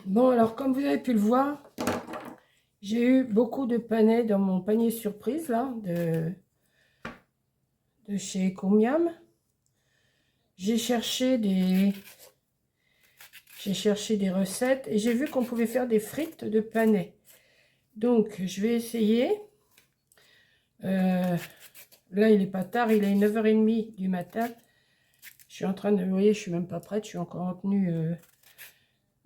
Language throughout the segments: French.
Bon, alors comme vous avez pu le voir, j'ai eu beaucoup de panais dans mon panier surprise là, de chez Comiam. J'ai cherché des recettes et j'ai vu qu'on pouvait faire des frites de panais. Donc, je vais essayer. Là, il n'est pas tard, il est 9h30 du matin. Je suis en train de... Vous voyez, je suis même pas prête, je suis encore en tenue.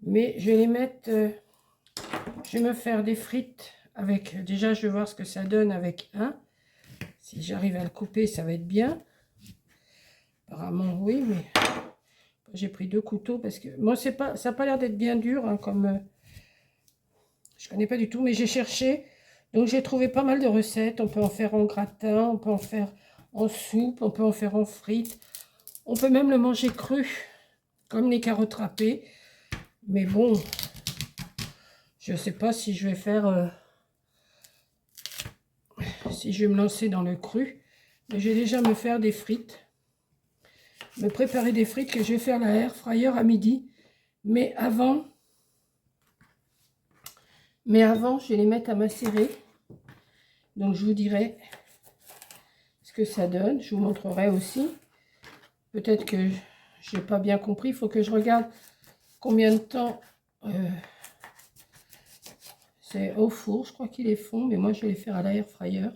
Mais je vais les mettre... je vais me faire des frites avec... Déjà, je vais voir ce que ça donne avec un. Si j'arrive à le couper, ça va être bien. Apparemment, oui, mais j'ai pris 2 couteaux parce que... Moi, c'est pas, ça n'a pas l'air d'être bien dur, hein, comme... je connais pas du tout, mais j'ai cherché. Donc, j'ai trouvé pas mal de recettes. On peut en faire en gratin, on peut en faire en soupe, on peut en faire en frites. On peut même le manger cru, comme les carottes râpées. Mais bon, je sais pas si je vais faire... si je vais me lancer dans le cru. Mais je vais déjà me faire des frites. Me préparer des frites que je vais faire la air fryer à midi. Mais avant, je vais les mettre à macérer. Donc, je vous dirai ce que ça donne. Je vous montrerai aussi. Peut-être que je n'ai pas bien compris. Il faut que je regarde combien de temps c'est au four. Je crois qu'il est fond, mais moi, je vais les faire à l'air fryer.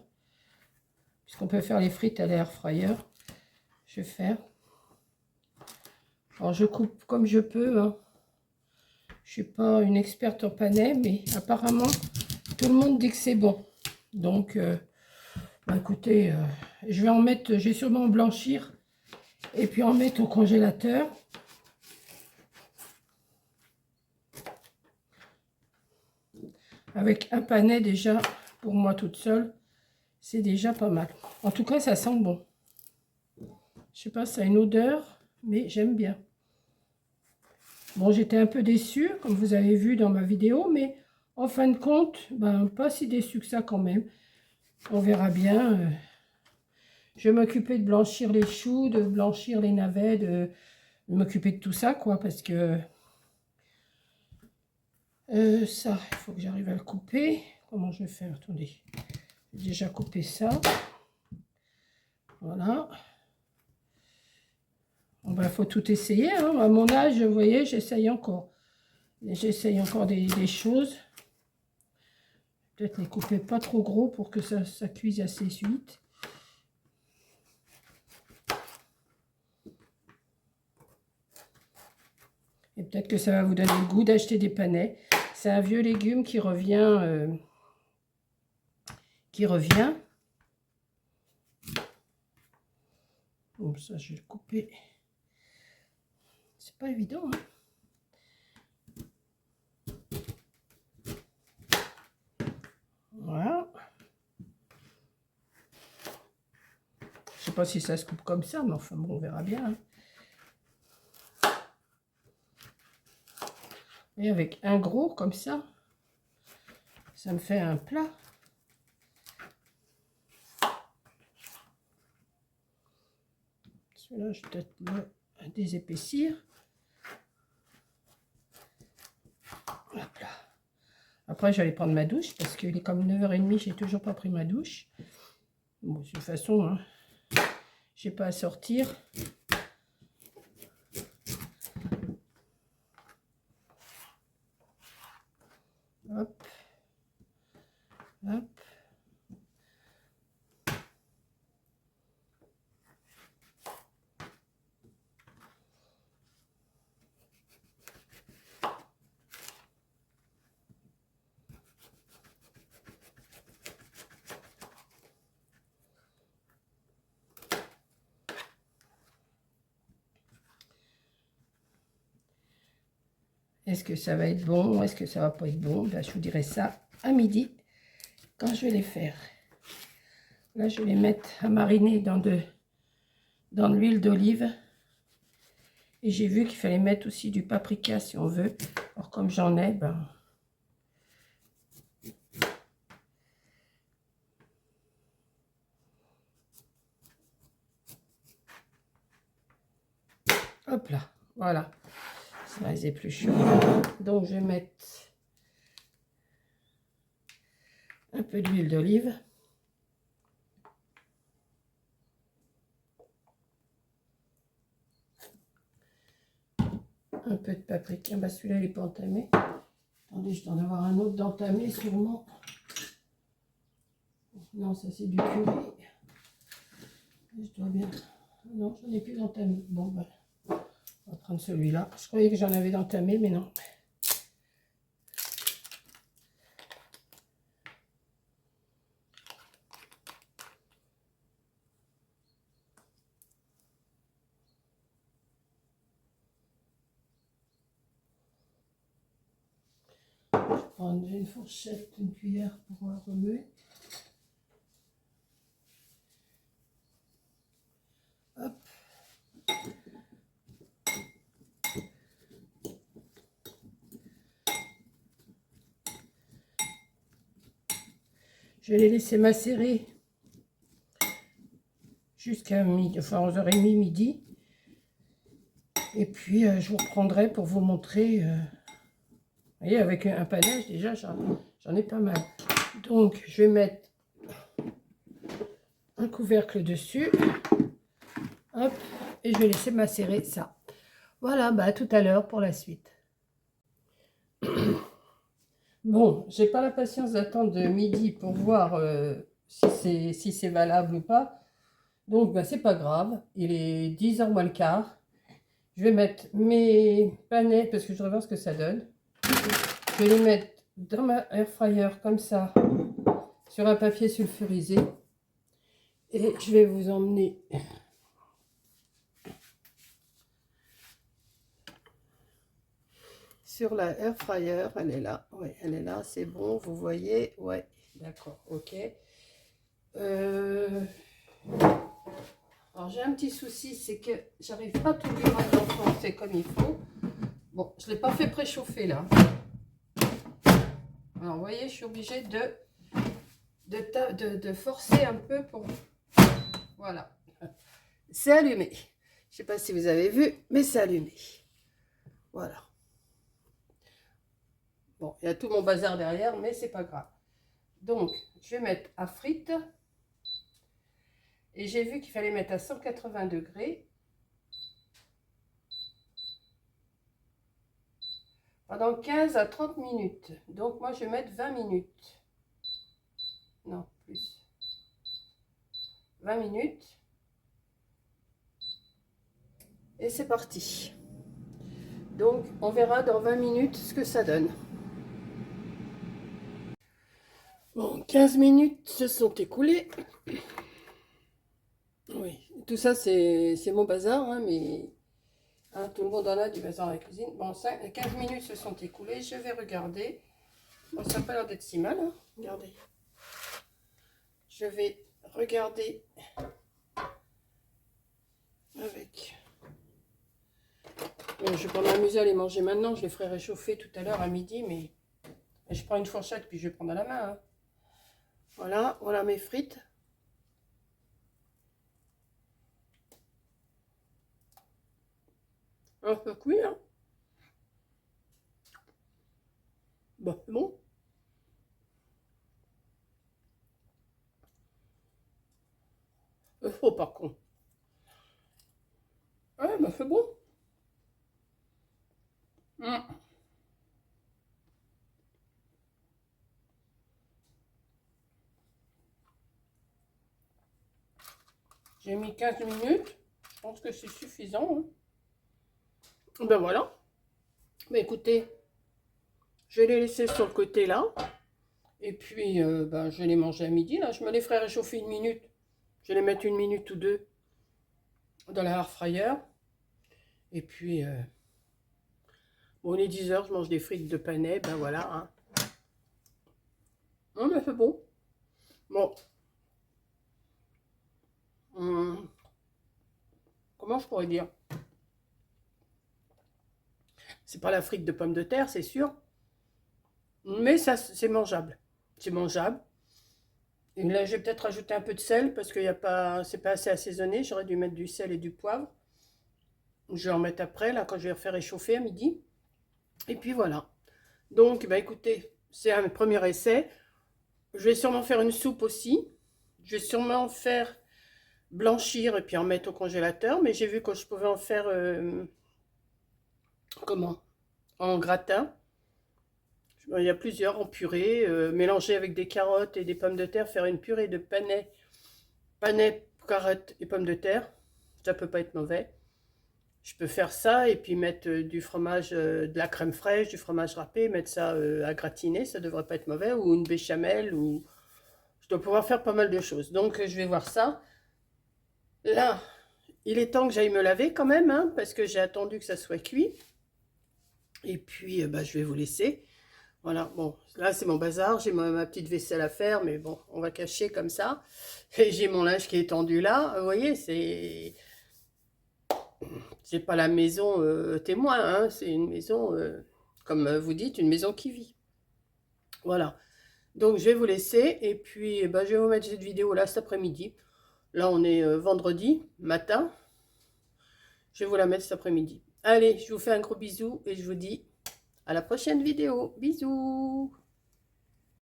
Puisqu'on peut faire les frites à l'air fryer. Je vais faire. Alors, je coupe comme je peux, hein. Je ne suis pas une experte en panais, mais apparemment, tout le monde dit que c'est bon. Donc, bah, écoutez, je vais en mettre, je vais sûrement en blanchir et puis en mettre au congélateur. Avec un panais déjà, pour moi toute seule, c'est déjà pas mal. En tout cas, ça sent bon. Je sais pas, ça a une odeur, mais j'aime bien. Bon, j'étais un peu déçue, comme vous avez vu dans ma vidéo, mais en fin de compte, ben, pas si déçue que ça quand même. On verra bien. Je vais m'occuper de blanchir les choux, de blanchir les navets, de m'occuper de tout ça, quoi, parce que ça, il faut que j'arrive à le couper. Comment je vais faire? Attendez, j'ai déjà coupé ça. Voilà. Bon, ben, faut tout essayer, hein. À mon âge, vous voyez, j'essaye encore. J'essaye encore des choses. Peut-être les couper pas trop gros pour que ça cuise assez vite. Et peut-être que ça va vous donner le goût d'acheter des panais. C'est un vieux légume qui revient. Bon, ça, je vais le couper. C'est pas évident, hein. Voilà. Je sais pas si ça se coupe comme ça, mais enfin bon, on verra bien, hein. Et avec un gros comme ça me fait un plat. Celui-là, je vais peut-être le désépaissir. Hop là. Après, j'allais prendre ma douche parce qu'il est comme 9h30, j'ai toujours pas pris ma douche. Bon, de toute façon, hein, j'ai pas à sortir. Hop. Hop. Est-ce que ça va être bon? Est-ce que ça va pas être bon? Ben, je vous dirai ça à midi quand je vais les faire. Là, je vais les mettre à mariner dans de l'huile d'olive. Et j'ai vu qu'il fallait mettre aussi du paprika si on veut. Alors comme j'en ai, ben... Hop là, voilà. Ça les épluche. Donc je vais mettre un peu d'huile d'olive. Un peu de paprika. Bah celui-là il n'est pas entamé. Attendez, je dois en avoir un autre d'entamé sûrement. Non, ça c'est du curry. Je dois bien. Non, j'en ai plus d'entamé. Bon, ben, on va prendre celui-là. Je croyais que j'en avais d'entamé, mais non. Je vais prendre une fourchette, une cuillère pour remuer. Hop. Je vais les laisser macérer jusqu'à midi, enfin 11h30 midi. Et puis je vous reprendrai pour vous montrer. Vous voyez, avec un panache déjà, j'en ai pas mal. Donc je vais mettre un couvercle dessus. Hop, et je vais laisser macérer ça. Voilà, bah à tout à l'heure pour la suite. Bon, j'ai pas la patience d'attendre de midi pour voir si c'est valable ou pas. Donc, bah, c'est pas grave. Il est 10h moins le quart. Je vais mettre mes panais parce que je voudrais voir ce que ça donne. Je vais les mettre dans ma air fryer comme ça, sur un papier sulfurisé. Et je vais vous emmener sur la air fryer. Elle est là. Oui, elle est là. C'est bon, vous voyez. Ouais, d'accord, ok. Alors j'ai un petit souci, c'est que j'arrive pas toujours à l'enfoncer comme il faut. Bon, je ne l'ai pas fait préchauffer là. Alors vous voyez, je suis obligée de forcer un peu pour... Voilà. C'est allumé. Je ne sais pas si vous avez vu, mais c'est allumé. Voilà. Bon, il y a tout mon bazar derrière, mais c'est pas grave. Donc, je vais mettre à frites. Et j'ai vu qu'il fallait mettre à 180 degrés. Pendant 15 à 30 minutes. Donc, moi, je vais mettre 20 minutes. Non, plus. 20 minutes. Et c'est parti. Donc, on verra dans 20 minutes ce que ça donne. Bon, 15 minutes se sont écoulées. Oui, tout ça, c'est mon bazar, hein, mais hein, tout le monde en a du bazar à la cuisine. Bon, 15 minutes se sont écoulées. Je vais regarder. Bon, ça n'a pas l'air d'être si mal. Hein. Regardez. Je vais regarder avec... Bon, je ne vais pas m'amuser à les manger maintenant. Je les ferai réchauffer tout à l'heure à midi, mais je prends une fourchette puis je vais prendre à la main. Hein. Voilà, voilà mes frites. Un peu cuit, hein. Bon, c'est bon. Il faut par contre. Ouais, bah c'est bon. J'ai mis 15 minutes. Je pense que c'est suffisant. Hein. Ben voilà. Mais écoutez, je vais les laisser sur le côté là. Et puis, ben, je vais les manger à midi. Là, je me les ferai réchauffer une minute. Je vais les mettre une minute ou deux dans la air fryer. Et puis, bon, il est 10h, je mange des frites de panais. Ben voilà. Hein. Non, mais c'est bon. Bon. Comment je pourrais dire? C'est pas la frite de pommes de terre, c'est sûr. Mais ça, c'est mangeable. C'est mangeable. Et là, je vais peut-être rajouter un peu de sel parce que c'est pas assez assaisonné. J'aurais dû mettre du sel et du poivre. Je vais en mettre après, là, quand je vais refaire réchauffer à midi. Et puis voilà. Donc, bah, écoutez, c'est un premier essai. Je vais sûrement faire une soupe aussi. Je vais sûrement faire blanchir et puis en mettre au congélateur. Mais j'ai vu que je pouvais en faire, comment? En gratin. Il y a plusieurs en purée, mélanger avec des carottes et des pommes de terre, faire une purée de panais, carottes et pommes de terre. Ça peut pas être mauvais. Je peux faire ça et puis mettre du fromage, de la crème fraîche, du fromage râpé, mettre ça à gratiner, ça devrait pas être mauvais, ou une béchamel, ou je dois pouvoir faire pas mal de choses. Donc je vais voir ça. Là, il est temps que j'aille me laver quand même, hein, parce que j'ai attendu que ça soit cuit. Et puis bah, je vais vous laisser. Voilà, bon, là c'est mon bazar, j'ai ma petite vaisselle à faire, mais bon, on va cacher comme ça. Et j'ai mon linge qui est tendu là, vous voyez, c'est pas la maison témoin, hein, c'est une maison, comme vous dites, une maison qui vit. Voilà, donc je vais vous laisser, et puis bah, je vais vous mettre cette vidéo là cet après-midi. Là on est vendredi matin, je vais vous la mettre cet après-midi. Allez, je vous fais un gros bisou, et je vous dis à la prochaine vidéo. Bisous!